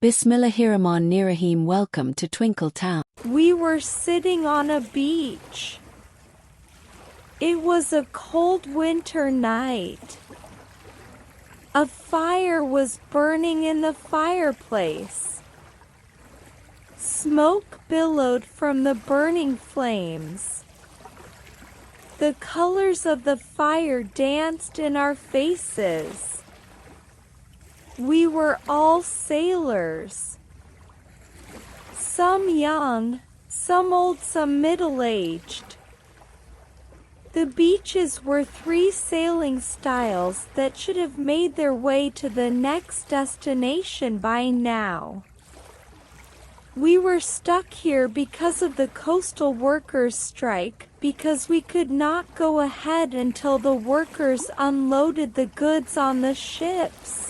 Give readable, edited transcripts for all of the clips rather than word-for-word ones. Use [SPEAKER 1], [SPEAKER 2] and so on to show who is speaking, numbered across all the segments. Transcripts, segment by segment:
[SPEAKER 1] Bismillahirrahmanirrahim. Welcome to Twinkle Town.
[SPEAKER 2] We were sitting on a beach. It was a cold winter night. A fire was burning in the fireplace. Smoke billowed from the burning flames. The colors of the fire danced in our faces. We were all sailors. Some young, some old, some middle-aged. The beaches were three sailing styles that should have made their way to the next destination by now. We were stuck here because of the coastal workers' strike, because we could not go ahead until the workers unloaded the goods on the ships.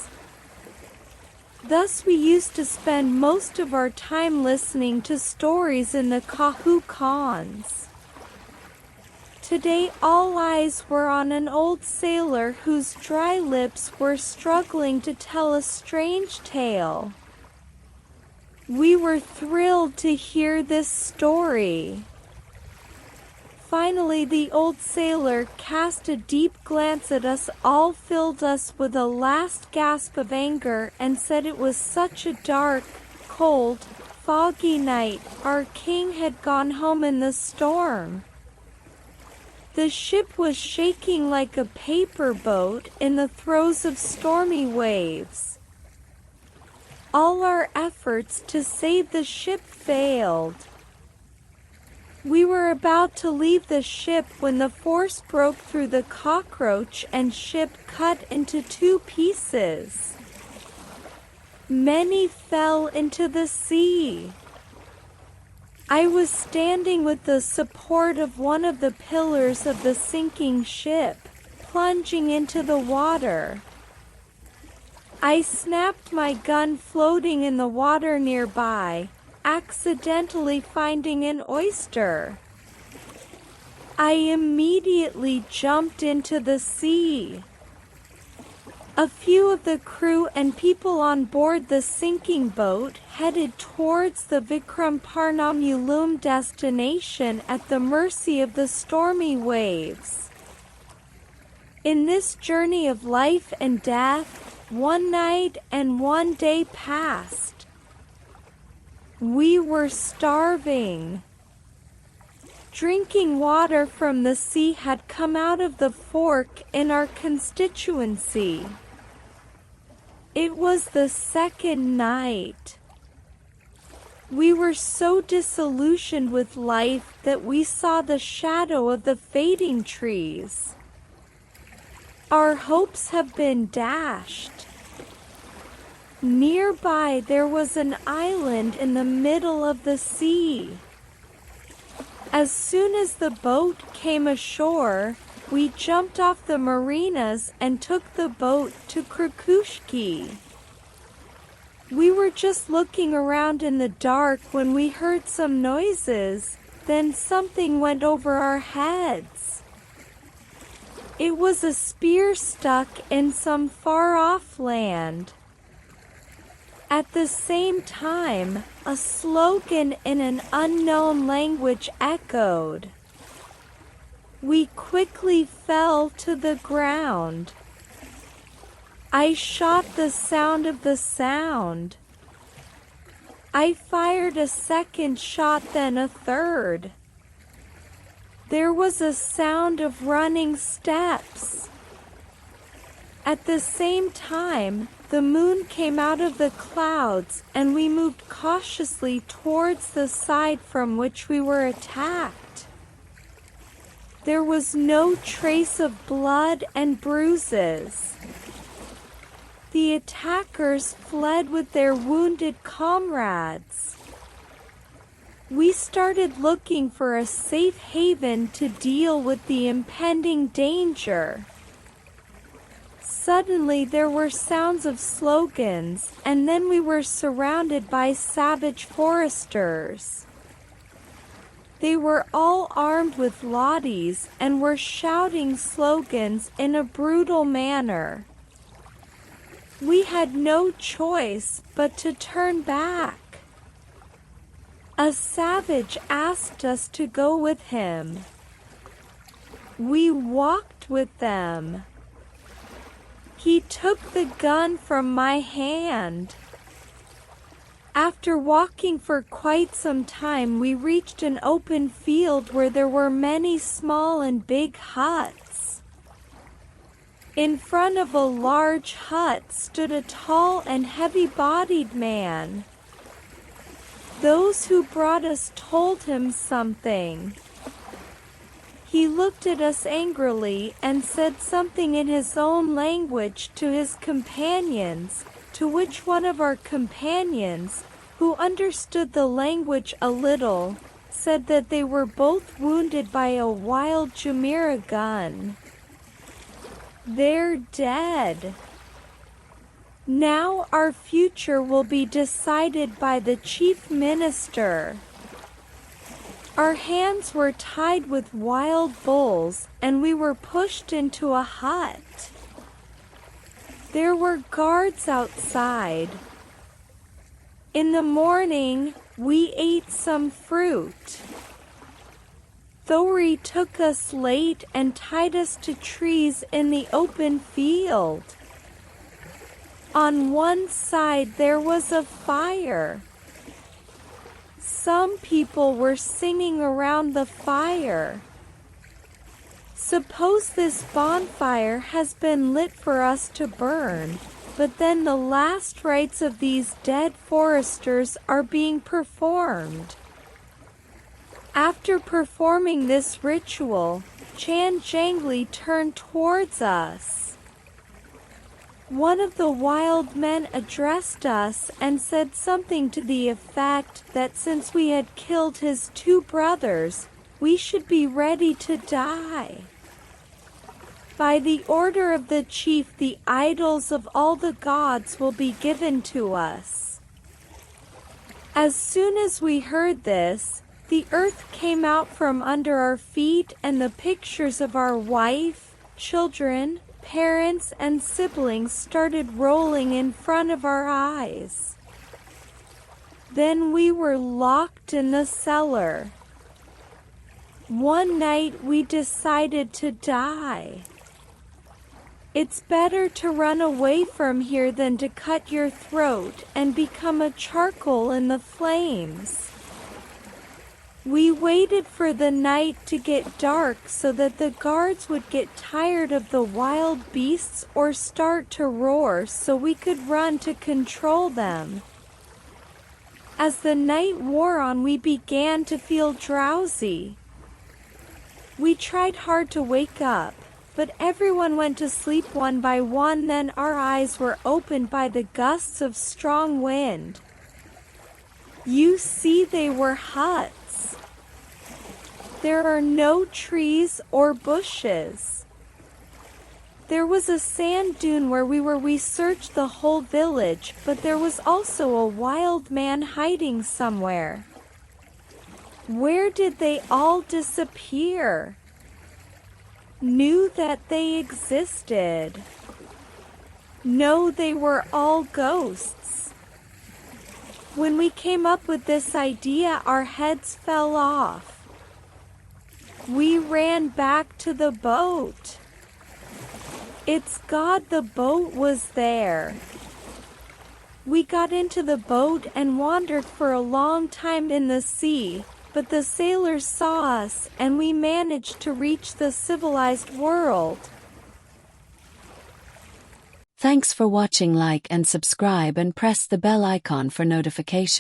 [SPEAKER 2] Thus we used to spend most of our time listening to stories in the Kahu Khans. Today all eyes were on an old sailor whose dry lips were struggling to tell a strange tale. We were thrilled to hear this story. Finally, the old sailor cast a deep glance at us all, filled us with a last gasp of anger, and said it was such a dark, cold, foggy night. Our king had gone home in the storm. The ship was shaking like a paper boat in the throes of stormy waves. All our efforts to save the ship failed. We were about to leave the ship when the force broke through the cockroach and ship cut into two pieces. Many fell into the sea. I was standing with the support of one of the pillars of the sinking ship, plunging into the water. I snapped my gun floating in the water nearby, accidentally finding an oyster. I immediately jumped into the sea. A few of the crew and people on board the sinking boat headed towards the Vikram Parnamulum destination at the mercy of the stormy waves. In this journey of life and death, one night and one day passed. We were starving. Drinking water from the sea had come out of the fork in our constituency. It was the second night. We were so disillusioned with life that we saw the shadow of the fading trees. Our hopes have been dashed. Nearby there was an island in the middle of the sea. As soon as the boat came ashore, we jumped off the marinas and took the boat to Krakushki. We were just looking around in the dark when we heard some noises, then something went over our heads. It was a spear stuck in some far-off land. At the same time, a slogan in an unknown language echoed. We quickly fell to the ground. I shot the sound of the sound. I fired a second shot, then a third. There was a sound of running steps. At the same time, the moon came out of the clouds and we moved cautiously towards the side from which we were attacked. There was no trace of blood and bruises. The attackers fled with their wounded comrades. We started looking for a safe haven to deal with the impending danger. Suddenly there were sounds of slogans, and then we were surrounded by savage foresters. They were all armed with lathis and were shouting slogans in a brutal manner. We had no choice but to turn back. A savage asked us to go with him. We walked with them. He took the gun from my hand. After walking for quite some time, we reached an open field where there were many small and big huts. In front of a large hut stood a tall and heavy-bodied man. Those who brought us told him something. He looked at us angrily and said something in his own language to his companions, to which one of our companions, who understood the language a little, said that they were both wounded by a wild Jumeirah gun. They're dead. Now our future will be decided by the chief minister. Our hands were tied with wild bulls, and we were pushed into a hut. There were guards outside. In the morning, we ate some fruit. Thori took us late and tied us to trees in the open field. On one side there was a fire. Some people were singing around the fire. Suppose this bonfire has been lit for us to burn, but then the last rites of these dead foresters are being performed. After performing this ritual, Chan Jangli turned towards us. One of the wild men addressed us and said something to the effect that since we had killed his two brothers, we should be ready to die. By the order of the chief, the idols of all the gods will be given to us. As soon as we heard this, the earth came out from under our feet, and the pictures of our wife, children, parents, and siblings started rolling in front of our eyes. Then we were locked in the cellar. One night we decided to die. It's better to run away from here than to cut your throat and become a charcoal in the flames. We waited for the night to get dark so that the guards would get tired of the wild beasts or start to roar so we could run to control them. As the night wore on, we began to feel drowsy. We tried hard to wake up, but everyone went to sleep one by one. Then our eyes were opened by the gusts of strong wind. You see, they were huts. There are no trees or bushes. There was a sand dune where we searched the whole village, but there was also a wild man hiding somewhere. Where did they all disappear? Knew that they existed. No, they were all ghosts. When we came up with this idea, our heads fell off. We ran back to the boat. It's God, the boat was there. We got into the boat and wandered for a long time in the sea, but the sailors saw us and we managed to reach the civilized world.
[SPEAKER 1] Thanks for watching. Like and subscribe and press the bell icon for notifications.